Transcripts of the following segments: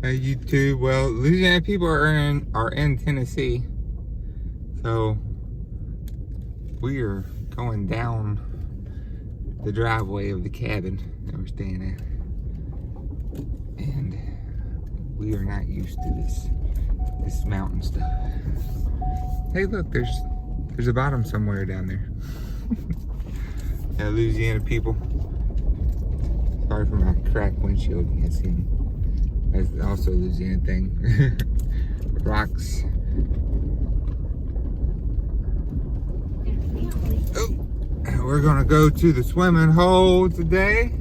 Hey YouTube. Well, Louisiana people are in Tennessee, so we are going down the driveway of the cabin that we're staying at, and we are not used to this mountain stuff. Hey, look, there's a bottom somewhere down there. Yeah, Louisiana people. Sorry for my cracked windshield. You can't see me. That's also a Louisiana thing. Rocks. Oh, we're gonna go to the swimming hole today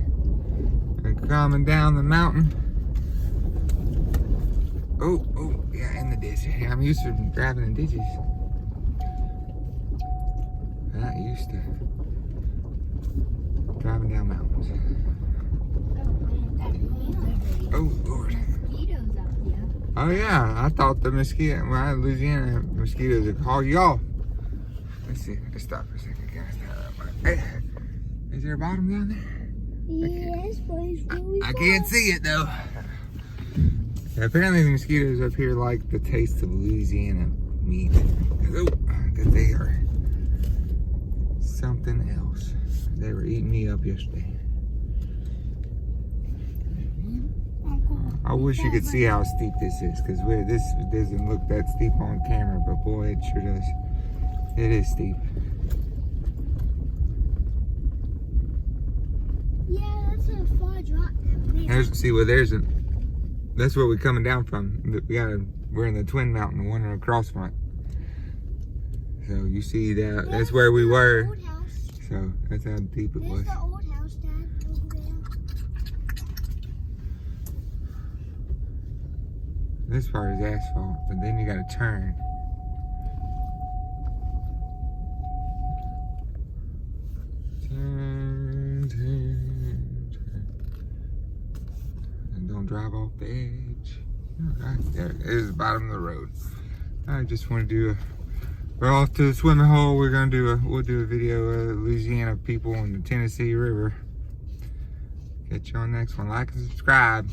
and coming down the mountain. Oh, yeah, in the ditch. Yeah, I'm used to driving in ditches. I'm not used to driving down mountains. Oh, Lord. Oh, yeah. I thought the Louisiana mosquitoes would haul you off. Let's see. Let's stop for a second, guys. Hey, is there a bottom down there? Yes, but it's really I can't see it, though. Yeah, apparently the mosquitoes up here like the taste of Louisiana meat. Oh, because they are something else. They were eating me up yesterday. I wish you could see how steep this is, because this doesn't look that steep on camera, but boy, it sure does. It is steep. Yeah, that's a far drop down there. That's where we're coming down from. We're in the Twin Mountain, the one across from it. So you see that, that's where we were. Old house. So that's how deep it was. There's the old house, Dad, over there. This part is asphalt, but then you gotta turn. Turn. And don't drive off the edge. Alright, there it is, the bottom of the road. I just want to we're off to the swimming hole. We'll do a video of Louisiana people on the Tennessee River. Catch you on the next one. Like and subscribe.